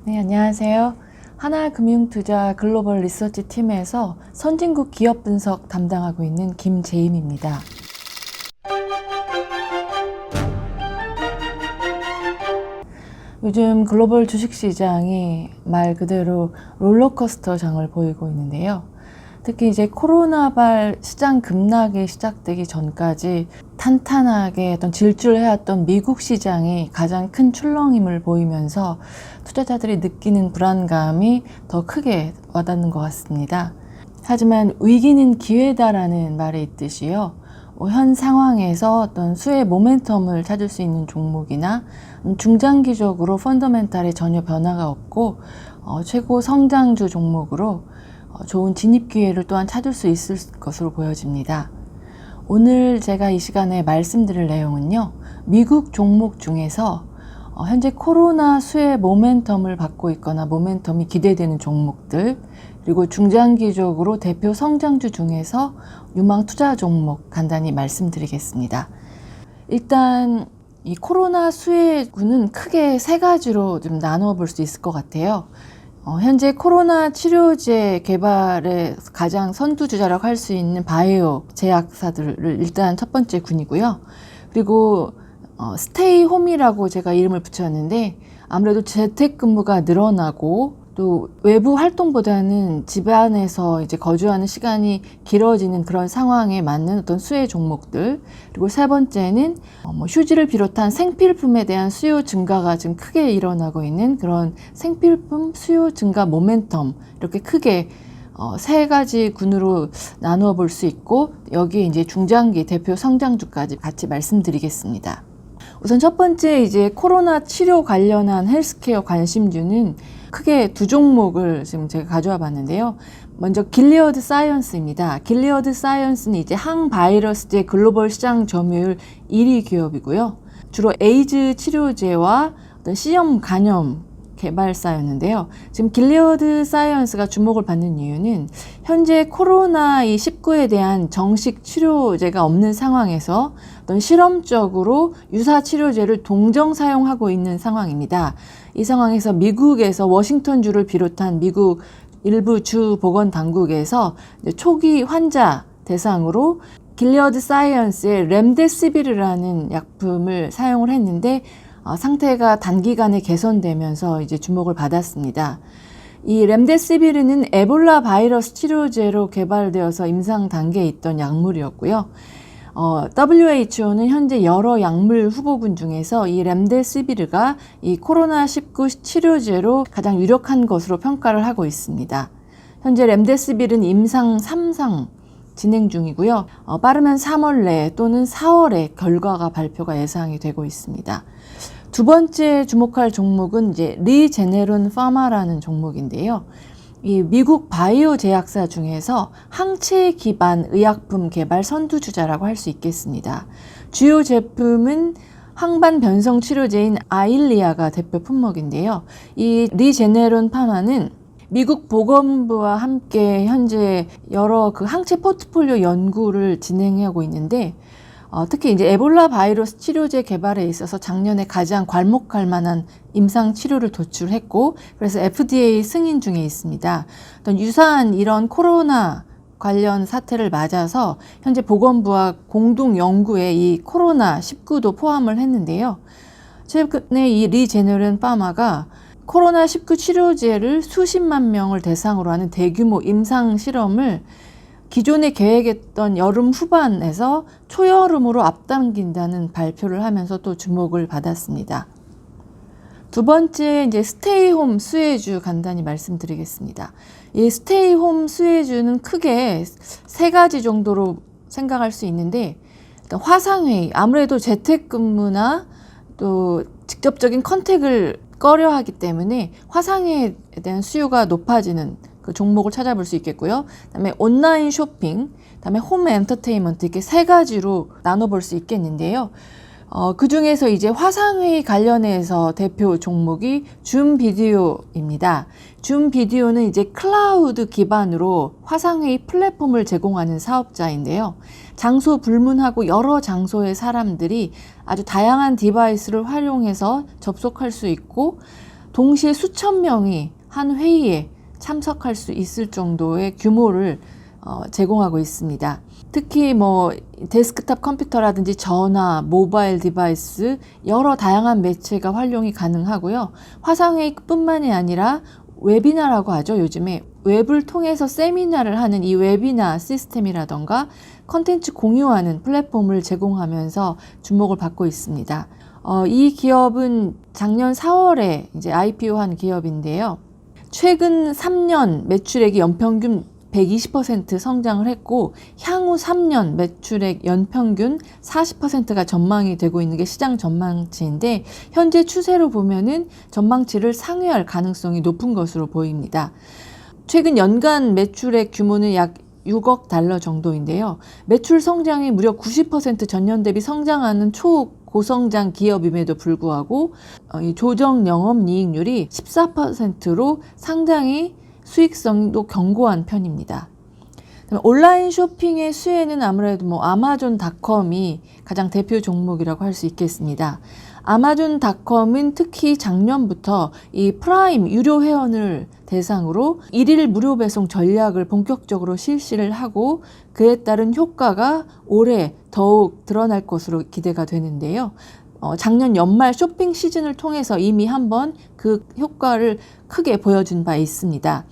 네, 안녕하세요. 하나금융투자 글로벌 리서치 팀에서 선진국 기업 분석 담당하고 있는 김재임입니다. 요즘 글로벌 주식시장이 말 그대로 롤러코스터 장을 보이고 있는데요. 특히 이제 코로나발 시장 급락이 시작되기 전까지 탄탄하게 어떤 질주해왔던 미국 시장이 가장 큰 출렁임을 보이면서 투자자들이 느끼는 불안감이 더 크게 와닿는 것 같습니다. 하지만 위기는 기회다라는 말이 있듯이요. 현 상황에서 어떤 수의 모멘텀을 찾을 수 있는 종목이나 중장기적으로 펀더멘탈에 전혀 변화가 없고 최고 성장주 종목으로 좋은 진입 기회를 또한 찾을 수 있을 것으로 보여집니다. 오늘 제가 이 시간에 말씀드릴 내용은요. 미국 종목 중에서 현재 코로나 수의 모멘텀을 받고 있거나 모멘텀이 기대되는 종목들, 그리고 중장기적으로 대표 성장주 중에서 유망 투자 종목 간단히 말씀드리겠습니다. 일단 이 코로나 수혜군은 크게 세 가지로 좀 나누어 볼 수 있을 것 같아요. 현재 코로나 치료제 개발에 가장 선두주자라고 할 수 있는 바이오 제약사들을 일단 첫 번째 군이고요. 그리고 스테이 홈이라고 제가 이름을 붙였는데 아무래도 재택근무가 늘어나고 또 외부 활동보다는 집안에서 이제 거주하는 시간이 길어지는 그런 상황에 맞는 어떤 수혜 종목들, 그리고 세 번째는 휴지를 비롯한 생필품에 대한 수요 증가가 지금 크게 일어나고 있는 그런 생필품 수요 증가 모멘텀, 이렇게 크게 세 가지 군으로 나누어 볼 수 있고, 여기에 이제 중장기 대표 성장주까지 같이 말씀드리겠습니다. 우선 첫 번째 이제 코로나 치료 관련한 헬스케어 관심주는 크게 두 종목을 지금 제가 가져와 봤는데요. 먼저 길리어드 사이언스입니다. 길리어드 사이언스는 이제 항바이러스제 글로벌 시장 점유율 1위 기업이고요. 주로 에이즈 치료제와 어떤 C형 간염 개발사였는데요. 지금 길리어드 사이언스가 주목을 받는 이유는 현재 코로나19에 대한 정식 치료제가 없는 상황에서 어떤 실험적으로 유사 치료제를 동정 사용하고 있는 상황입니다. 이 상황에서 미국에서 워싱턴주를 비롯한 미국 일부 주 보건 당국에서 초기 환자 대상으로 길리어드 사이언스의 렘데시비르라는 약품을 사용을 했는데 상태가 단기간에 개선되면서 이제 주목을 받았습니다. 이 렘데시비르는 에볼라 바이러스 치료제로 개발되어서 임상 단계에 있던 약물이었고요. WHO는 현재 여러 약물 후보군 중에서 이 렘데시비르가 이 코로나19 치료제로 가장 유력한 것으로 평가를 하고 있습니다. 현재 렘데시비르는 임상 3상 진행 중이고요. 빠르면 3월 내 또는 4월에 결과가 발표가 예상이 되고 있습니다. 두 번째 주목할 종목은 이제 리제네론 파마라는 종목인데요. 이 미국 바이오 제약사 중에서 항체 기반 의약품 개발 선두주자라고 할 수 있겠습니다. 주요 제품은 항반 변성 치료제인 아일리아가 대표 품목인데요. 이 리제네론 파마는 미국 보건부와 함께 현재 여러 그 항체 포트폴리오 연구를 진행하고 있는데 특히 이제 에볼라 바이러스 치료제 개발에 있어서 작년에 가장 괄목할 만한 임상 치료를 도출했고, 그래서 FDA 승인 중에 있습니다. 어떤 유사한 이런 코로나 관련 사태를 맞아서 현재 보건부와 공동 연구에 이 코로나19도 포함을 했는데요. 최근에 이 리제네론 파마가 코로나19 치료제를 수십만 명을 대상으로 하는 대규모 임상 실험을 기존에 계획했던 여름 후반에서 초여름으로 앞당긴다는 발표를 하면서 또 주목을 받았습니다. 두 번째 이제 스테이홈 수혜주 간단히 말씀드리겠습니다. 이 스테이홈 수혜주는 크게 세 가지 정도로 생각할 수 있는데, 일단 화상회의, 아무래도 재택근무나 또 직접적인 컨택을 꺼려하기 때문에 화상회의에 대한 수요가 높아지는 그 종목을 찾아볼 수 있겠고요. 그다음에 온라인 쇼핑, 그다음에 홈 엔터테인먼트, 이렇게 세 가지로 나눠볼 수 있겠는데요. 그 중에서 이제 화상회의 관련해서 대표 종목이 줌 비디오입니다. 줌 비디오는 이제 클라우드 기반으로 화상회의 플랫폼을 제공하는 사업자인데요. 장소 불문하고 여러 장소의 사람들이 아주 다양한 디바이스를 활용해서 접속할 수 있고, 동시에 수천 명이 한 회의에 참석할 수 있을 정도의 규모를 제공하고 있습니다. 특히 뭐 데스크탑 컴퓨터라든지 전화, 모바일 디바이스 여러 다양한 매체가 활용이 가능하고요. 화상회의뿐만이 아니라 웨비나라고 하죠. 요즘에 웹을 통해서 세미나를 하는 이 웨비나 시스템이라던가 컨텐츠 공유하는 플랫폼을 제공하면서 주목을 받고 있습니다. 이 기업은 작년 4월에 이제 IPO한 기업인데요. 최근 3년 매출액이 연평균 120% 성장을 했고 향후 3년 매출액 연평균 40%가 전망이 되고 있는 게 시장 전망치인데 현재 추세로 보면은 전망치를 상회할 가능성이 높은 것으로 보입니다. 최근 연간 매출액 규모는 약 6억 달러 정도인데요. 매출 성장이 무려 90% 전년 대비 성장하는 초고성장 기업임에도 불구하고 이 조정 영업이익률이 14%로 상당히 수익성도 견고한 편입니다. 온라인 쇼핑의 수혜는 아무래도 뭐 아마존닷컴이 가장 대표 종목이라고 할 수 있겠습니다. 아마존닷컴은 특히 작년부터 이 프라임 유료 회원을 대상으로 일일 무료 배송 전략을 본격적으로 실시를 하고 그에 따른 효과가 올해 더욱 드러날 것으로 기대가 되는데요. 작년 연말 쇼핑 시즌을 통해서 이미 한번 그 효과를 크게 보여준 바 있습니다.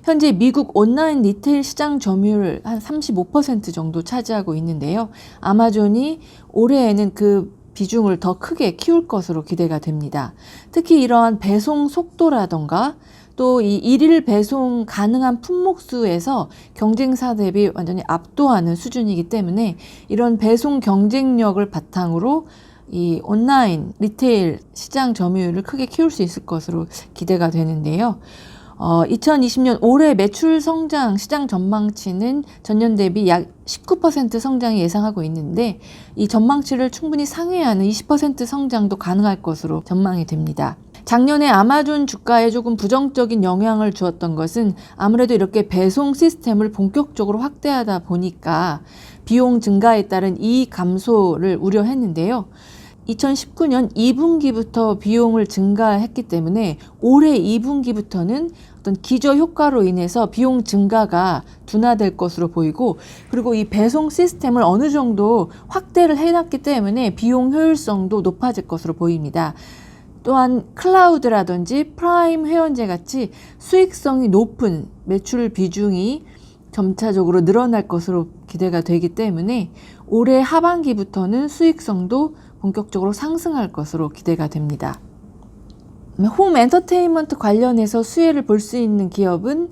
현재 미국 온라인 리테일 시장 점유율 한 35% 정도 차지하고 있는데요. 아마존이 올해에는 그 비중을 더 크게 키울 것으로 기대가 됩니다. 특히 이러한 배송 속도라던가 또 이 일일 배송 가능한 품목수에서 경쟁사 대비 완전히 압도하는 수준이기 때문에 이런 배송 경쟁력을 바탕으로 이 온라인 리테일 시장 점유율을 크게 키울 수 있을 것으로 기대가 되는데요. 2020년 올해 매출 성장 시장 전망치는 전년 대비 약 19% 성장이 예상하고 있는데 이 전망치를 충분히 상회하는 20% 성장도 가능할 것으로 전망이 됩니다. 작년에 아마존 주가에 조금 부정적인 영향을 주었던 것은 아무래도 이렇게 배송 시스템을 본격적으로 확대하다 보니까 비용 증가에 따른 이익 감소를 우려했는데요. 2019년 2분기부터 비용을 증가했기 때문에 올해 2분기부터는 어떤 기저 효과로 인해서 비용 증가가 둔화될 것으로 보이고 그리고 이 배송 시스템을 어느 정도 확대를 해놨기 때문에 비용 효율성도 높아질 것으로 보입니다. 또한 클라우드라든지 프라임 회원제 같이 수익성이 높은 매출 비중이 점차적으로 늘어날 것으로 기대가 되기 때문에 올해 하반기부터는 수익성도 본격적으로 상승할 것으로 기대가 됩니다. 홈 엔터테인먼트 관련해서 수혜를 볼 수 있는 기업은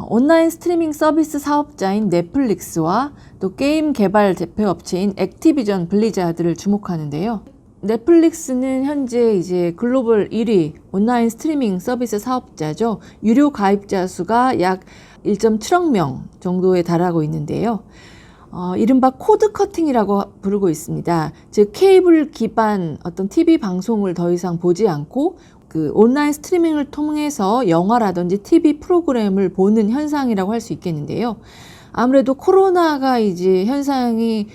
온라인 스트리밍 서비스 사업자인 넷플릭스와 또 게임 개발 대표 업체인 액티비전 블리자드를 주목하는데요. 넷플릭스는 현재 이제 글로벌 1위 온라인 스트리밍 서비스 사업자죠. 유료 가입자 수가 약 1.7억 명 정도에 달하고 있는데요. 이른바 코드 커팅이라고 부르고 있습니다. 즉 케이블 기반 어떤 TV 방송을 더 이상 보지 않고 그 온라인 스트리밍을 통해서 영화라든지 TV 프로그램을 보는 현상이라고 할 수 있겠는데요. 아무래도 코로나가 이제 현상이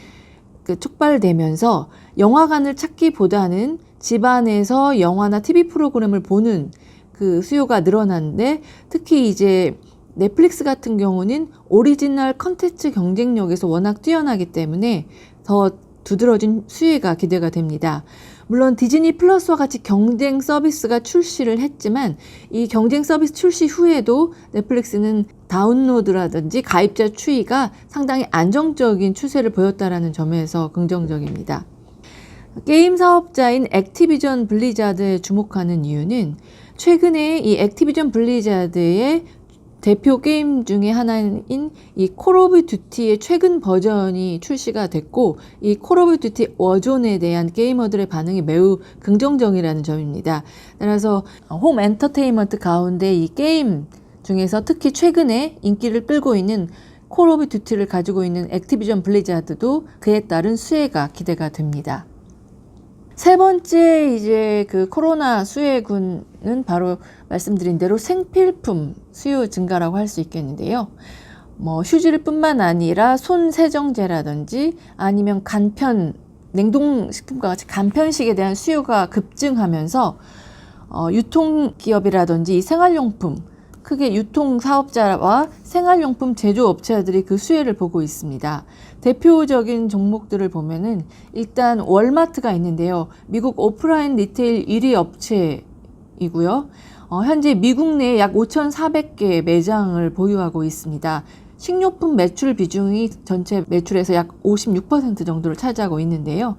촉발되면서 영화관을 찾기보다는 집안에서 영화나 TV 프로그램을 보는 그 수요가 늘어났는데 특히 이제 넷플릭스 같은 경우는 오리지널 컨텐츠 경쟁력에서 워낙 뛰어나기 때문에 더 두드러진 수혜가 기대가 됩니다. 물론 디즈니 플러스와 같이 경쟁 서비스가 출시를 했지만 이 경쟁 서비스 출시 후에도 넷플릭스는 다운로드라든지 가입자 추이가 상당히 안정적인 추세를 보였다는 점에서 긍정적입니다. 게임 사업자인 액티비전 블리자드에 주목하는 이유는 최근에 이 액티비전 블리자드의 대표 게임 중에 하나인 이 콜 오브 듀티의 최근 버전이 출시가 됐고 이 콜 오브 듀티 워존에 대한 게이머들의 반응이 매우 긍정적이라는 점입니다. 따라서 홈 엔터테인먼트 가운데 이 게임 중에서 특히 최근에 인기를 끌고 있는 콜 오브 듀티를 가지고 있는 액티비전 블리자드도 그에 따른 수혜가 기대가 됩니다. 세 번째 이제 그 코로나 수혜군은 바로 말씀드린 대로 생필품 수요 증가라고 할 수 있겠는데요. 뭐 휴지뿐만 아니라 손 세정제라든지 아니면 간편 냉동식품과 같이 간편식에 대한 수요가 급증하면서 유통기업이라든지 생활용품, 크게 유통사업자와 생활용품 제조업체들이 그 수혜를 보고 있습니다. 대표적인 종목들을 보면은 일단 월마트가 있는데요. 미국 오프라인 리테일 1위 업체이고요. 현재 미국 내에 약 5,400개 매장을 보유하고 있습니다. 식료품 매출 비중이 전체 매출에서 약 56% 정도를 차지하고 있는데요.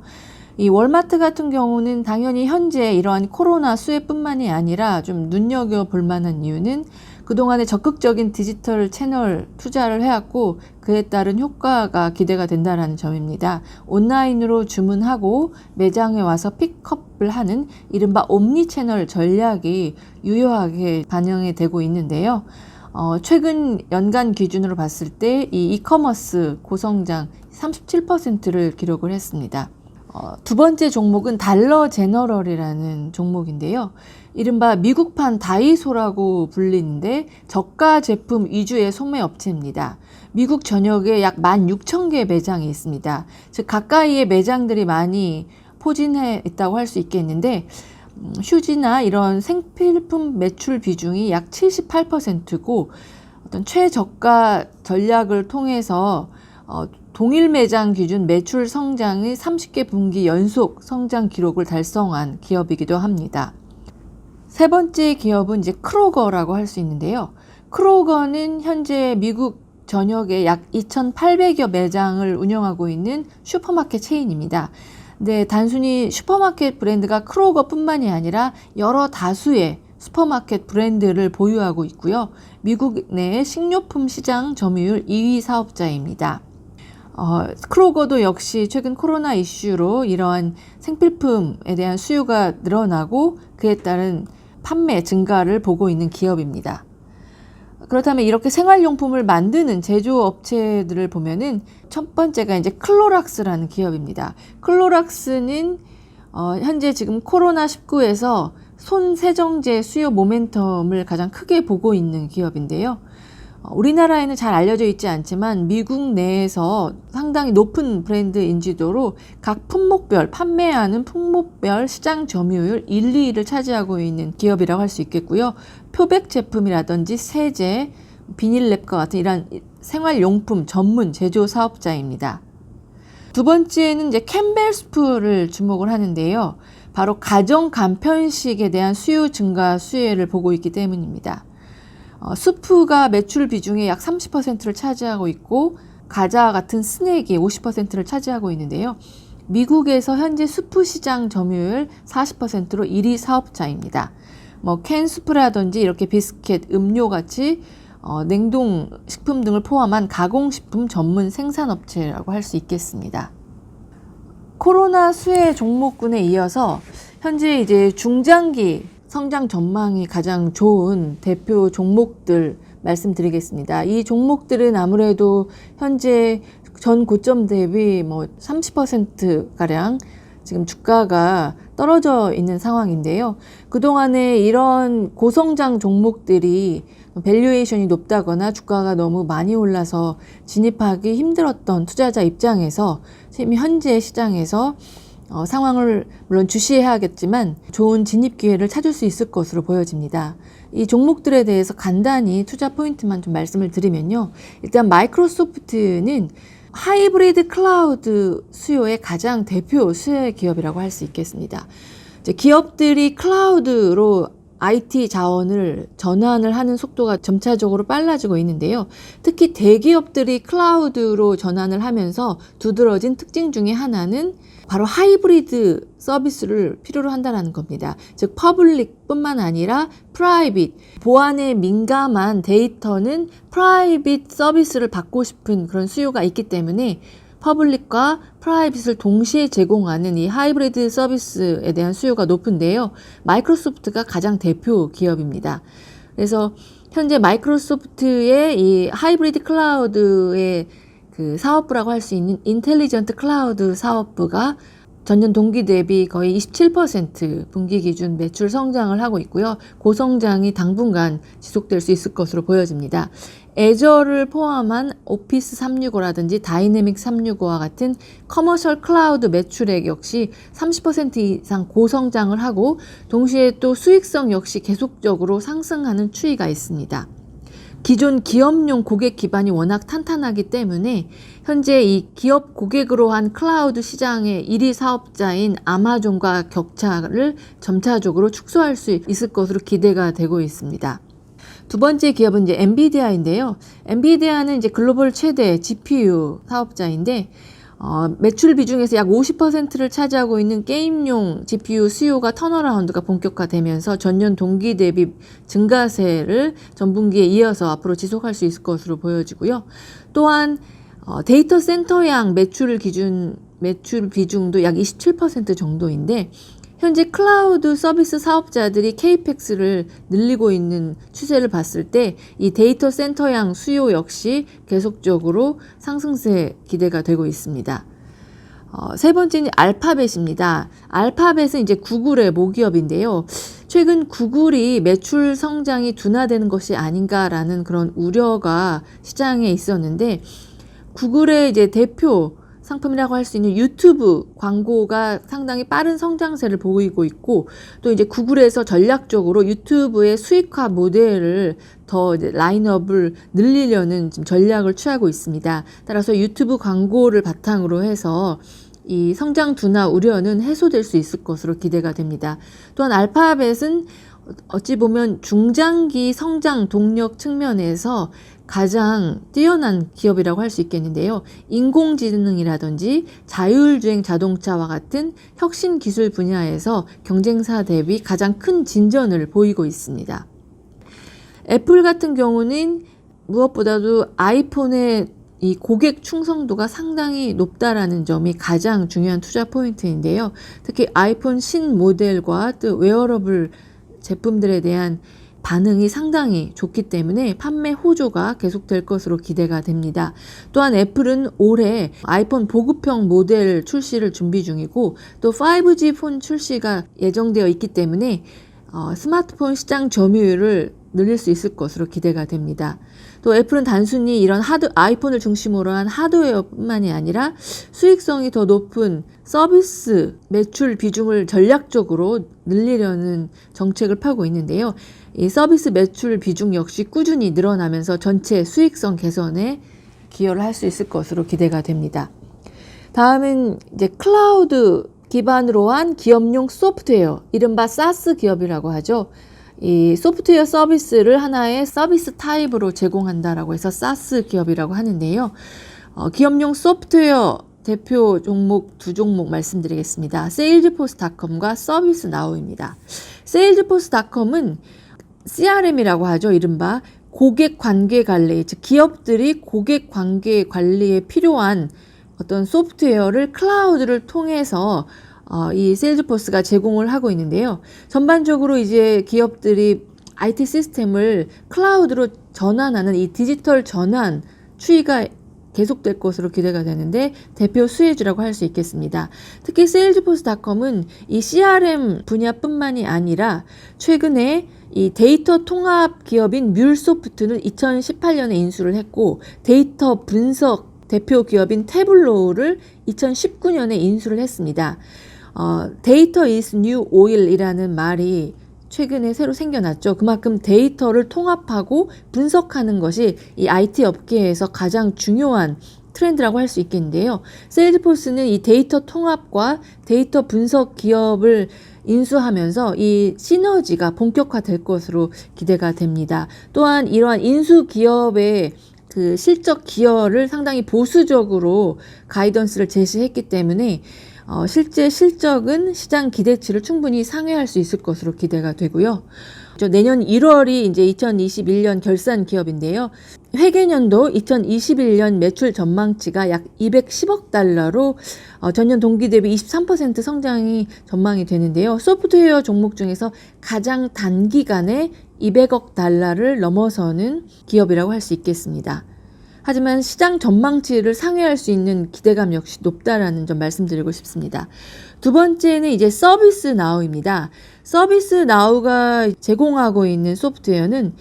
이 월마트 같은 경우는 당연히 현재 이러한 코로나 수혜뿐만이 아니라 좀 눈여겨볼 만한 이유는 그동안에 적극적인 디지털 채널 투자를 해왔고 그에 따른 효과가 기대가 된다는 점입니다. 온라인으로 주문하고 매장에 와서 픽업을 하는 이른바 옴니채널 전략이 유효하게 반영이 되고 있는데요. 최근 연간 기준으로 봤을 때 이 이커머스 고성장 37%를 기록을 했습니다. 두 번째 종목은 달러 제너럴이라는 종목인데요. 이른바 미국판 다이소라고 불리는데 저가 제품 위주의 소매 업체입니다. 미국 전역에 약 16,000개 매장이 있습니다. 즉 가까이에 매장들이 많이 포진해 있다고 할 수 있겠는데 휴지나 이런 생필품 매출 비중이 약 78%고 어떤 최저가 전략을 통해서 동일 매장 기준 매출 성장의 30개 분기 연속 성장 기록을 달성한 기업이기도 합니다. 세 번째 기업은 이제 크로거라고 할 수 있는데요. 크로거는 현재 미국 전역에 약 2,800여 매장을 운영하고 있는 슈퍼마켓 체인입니다. 근데 단순히 슈퍼마켓 브랜드가 크로거뿐만이 아니라 여러 다수의 슈퍼마켓 브랜드를 보유하고 있고요. 미국 내 식료품 시장 점유율 2위 사업자입니다. 크로거도 역시 최근 코로나 이슈로 이러한 생필품에 대한 수요가 늘어나고 그에 따른 판매 증가를 보고 있는 기업입니다. 그렇다면 이렇게 생활용품을 만드는 제조업체들을 보면은 첫 번째가 이제 클로락스라는 기업입니다. 클로락스는 현재 지금 코로나19에서 손 세정제 수요 모멘텀을 가장 크게 보고 있는 기업인데요. 우리나라에는 잘 알려져 있지 않지만 미국 내에서 상당히 높은 브랜드 인지도로 각 품목별, 판매하는 품목별 시장 점유율 1, 2위를 차지하고 있는 기업이라고 할 수 있겠고요. 표백 제품이라든지 세제, 비닐랩과 같은 이런 생활용품 전문 제조 사업자입니다. 두 번째는 이제 캠벨스프를 주목을 하는데요. 바로 가정 간편식에 대한 수요 증가 수혜를 보고 있기 때문입니다. 스프가 매출 비중의 약 30%를 차지하고 있고 과자 같은 스낵이 50%를 차지하고 있는데요. 미국에서 현재 스프 시장 점유율 40%로 1위 사업자입니다. 캔 스프라든지 이렇게 비스켓, 음료 같이 냉동 식품 등을 포함한 가공식품 전문 생산업체라고 할 수 있겠습니다. 코로나 수혜 종목군에 이어서 현재 이제 중장기 성장 전망이 가장 좋은 대표 종목들 말씀드리겠습니다. 이 종목들은 아무래도 현재 전 고점 대비 30%가량 지금 주가가 떨어져 있는 상황인데요. 그동안에 이런 고성장 종목들이 밸류에이션이 높다거나 주가가 너무 많이 올라서 진입하기 힘들었던 투자자 입장에서 지금 현재 시장에서 상황을 물론 주시해야겠지만 좋은 진입 기회를 찾을 수 있을 것으로 보여집니다. 이 종목들에 대해서 간단히 투자 포인트만 좀 말씀을 드리면요. 일단 마이크로소프트는 하이브리드 클라우드 수요의 가장 대표 수혜 기업이라고 할 수 있겠습니다. 이제 기업들이 클라우드로 IT 자원을 전환을 하는 속도가 점차적으로 빨라지고 있는데요. 특히 대기업들이 클라우드로 전환을 하면서 두드러진 특징 중에 하나는 바로 하이브리드 서비스를 필요로 한다는 겁니다. 즉 퍼블릭뿐만 아니라 프라이빗, 보안에 민감한 데이터는 프라이빗 서비스를 받고 싶은 그런 수요가 있기 때문에 퍼블릭과 프라이빗을 동시에 제공하는 이 하이브리드 서비스에 대한 수요가 높은데요. 마이크로소프트가 가장 대표 기업입니다. 그래서 현재 마이크로소프트의 이 하이브리드 클라우드의 그 사업부라고 할 수 있는 인텔리전트 클라우드 사업부가 전년 동기 대비 거의 27% 분기 기준 매출 성장을 하고 있고요. 고성장이 당분간 지속될 수 있을 것으로 보여집니다. 애저를 포함한 오피스 365라든지 다이내믹 365와 같은 커머셜 클라우드 매출액 역시 30% 이상 고성장을 하고 동시에 또 수익성 역시 계속적으로 상승하는 추이가 있습니다. 기존 기업용 고객 기반이 워낙 탄탄하기 때문에 현재 이 기업 고객으로 한 클라우드 시장의 1위 사업자인 아마존과 격차를 점차적으로 축소할 수 있을 것으로 기대가 되고 있습니다. 두 번째 기업은 이제 엔비디아인데요. 엔비디아는 이제 글로벌 최대 GPU 사업자인데 매출 비중에서 약 50%를 차지하고 있는 게임용 GPU 수요가 턴어라운드가 본격화되면서 전년 동기 대비 증가세를 전분기에 이어서 앞으로 지속할 수 있을 것으로 보여지고요. 또한 데이터 센터양 매출 비중도 약 27% 정도인데 현재 클라우드 서비스 사업자들이 케이펙스를 늘리고 있는 추세를 봤을 때 이 데이터 센터양 수요 역시 계속적으로 상승세 기대가 되고 있습니다. 세 번째는 알파벳입니다. 알파벳은 이제 구글의 모기업인데요. 최근 구글이 매출 성장이 둔화되는 것이 아닌가라는 그런 우려가 시장에 있었는데 구글의 이제 대표 상품이라고 할 수 있는 유튜브 광고가 상당히 빠른 성장세를 보이고 있고 또 이제 구글에서 전략적으로 유튜브의 수익화 모델을 더 이제 라인업을 늘리려는 지금 전략을 취하고 있습니다. 따라서 유튜브 광고를 바탕으로 해서 이 성장 둔화 우려는 해소될 수 있을 것으로 기대가 됩니다. 또한 알파벳은 어찌 보면 중장기 성장 동력 측면에서 가장 뛰어난 기업이라고 할 수 있겠는데요. 인공지능이라든지 자율주행 자동차와 같은 혁신 기술 분야에서 경쟁사 대비 가장 큰 진전을 보이고 있습니다. 애플 같은 경우는 무엇보다도 아이폰의 이 고객 충성도가 상당히 높다라는 점이 가장 중요한 투자 포인트인데요. 특히 아이폰 신 모델과 또 웨어러블 제품들에 대한 반응이 상당히 좋기 때문에 판매 호조가 계속될 것으로 기대가 됩니다. 또한 애플은 올해 아이폰 보급형 모델 출시를 준비 중이고 또 5G 폰 출시가 예정되어 있기 때문에 스마트폰 시장 점유율을 늘릴 수 있을 것으로 기대가 됩니다. 또 애플은 단순히 이런 아이폰을 중심으로 한 하드웨어뿐만이 아니라 수익성이 더 높은 서비스 매출 비중을 전략적으로 늘리려는 정책을 펴고 있는데요. 이 서비스 매출 비중 역시 꾸준히 늘어나면서 전체 수익성 개선에 기여를 할 수 있을 것으로 기대가 됩니다. 다음은 이제 클라우드 기반으로 한 기업용 소프트웨어, 이른바 사스 기업이라고 하죠. 이 소프트웨어 서비스를 하나의 서비스 타입으로 제공한다라고 해서 사스 기업이라고 하는데요. 기업용 소프트웨어 대표 종목 두 종목 말씀드리겠습니다. 세일즈포스닷컴과 서비스나우입니다. 세일즈포스닷컴은 CRM이라고 하죠. 이른바 고객 관계 관리, 즉 기업들이 고객 관계 관리에 필요한 어떤 소프트웨어를 클라우드를 통해서 이 세일즈포스가 제공을 하고 있는데요. 전반적으로 이제 기업들이 IT 시스템을 클라우드로 전환하는 이 디지털 전환 추이가 계속될 것으로 기대가 되는데 대표 수혜주라고 할 수 있겠습니다. 특히 세일즈포스닷컴은 이 CRM 분야뿐만이 아니라 최근에 이 데이터 통합 기업인 뮬소프트는 2018년에 인수를 했고 데이터 분석 대표 기업인 태블로우를 2019년에 인수를 했습니다. 데이터 is new oil이라는 말이 최근에 새로 생겨났죠. 그만큼 데이터를 통합하고 분석하는 것이 이 IT 업계에서 가장 중요한 트렌드라고 할 수 있겠는데요. 세일즈포스는 이 데이터 통합과 데이터 분석 기업을 인수하면서 이 시너지가 본격화될 것으로 기대가 됩니다. 또한 이러한 인수 기업의 그 실적 기여를 상당히 보수적으로 가이던스를 제시했기 때문에 실제 실적은 시장 기대치를 충분히 상회할 수 있을 것으로 기대가 되고요. 내년 1월이 이제 2021년 결산 기업인데요. 회계년도 2021년 매출 전망치가 약 210억 달러로 전년 동기 대비 23% 성장이 전망이 되는데요. 소프트웨어 종목 중에서 가장 단기간에 200억 달러를 넘어서는 기업이라고 할 수 있겠습니다. 하지만 시장 전망치를 상회할 수 있는 기대감 역시 높다라는 점 말씀드리고 싶습니다. 두 번째는 이제 서비스나우입니다. 서비스나우가 제공하고 있는 소프트웨어는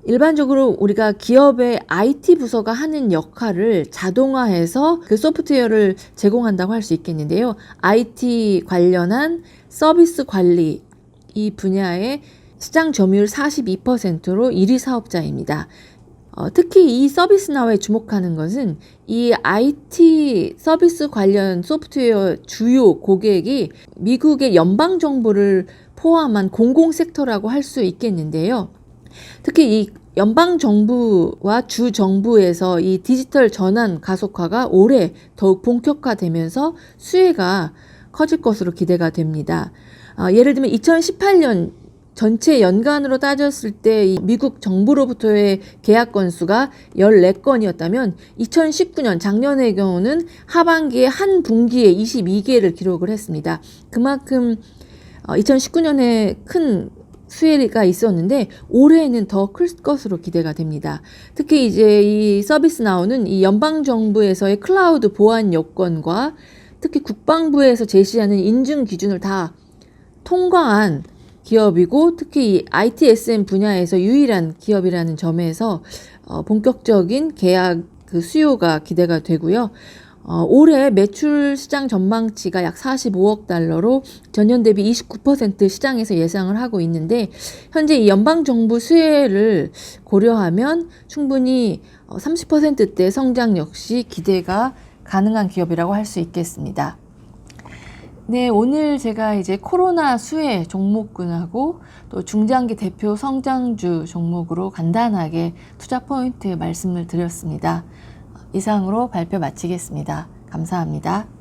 일반적으로 우리가 기업의 IT 부서가 하는 역할을 자동화해서 그 소프트웨어를 제공한다고 할 수 있겠는데요. IT 관련한 서비스 관리 이 분야의 시장 점유율 42%로 1위 사업자입니다. 특히 이 서비스나우에 주목하는 것은 이 IT 서비스 관련 소프트웨어 주요 고객이 미국의 연방정부를 포함한 공공섹터라고 할 수 있겠는데요. 특히 이 연방정부와 주정부에서 이 디지털 전환 가속화가 올해 더욱 본격화되면서 수혜가 커질 것으로 기대가 됩니다. 예를 들면 2018년 전체 연간으로 따졌을 때 이 미국 정부로부터의 계약 건수가 14건이었다면 2019년 작년의 경우는 하반기에 한 분기에 22개를 기록을 했습니다. 그만큼 2019년에 큰 수혜가 있었는데 올해에는 더 클 것으로 기대가 됩니다. 특히 이제 이 서비스나우는 이 연방정부에서의 클라우드 보안 요건과 특히 국방부에서 제시하는 인증 기준을 다 통과한 기업이고 특히 이 ITSM 분야에서 유일한 기업이라는 점에서 본격적인 계약 그 수요가 기대가 되고요. 올해 매출 시장 전망치가 약 45억 달러로 전년 대비 29% 시장에서 예상을 하고 있는데 현재 이 연방정부 수혜를 고려하면 충분히 30%대 성장 역시 기대가 가능한 기업이라고 할 수 있겠습니다. 네, 오늘 제가 이제 코로나 수혜 종목군하고 또 중장기 대표 성장주 종목으로 간단하게 투자 포인트 말씀을 드렸습니다. 이상으로 발표 마치겠습니다. 감사합니다.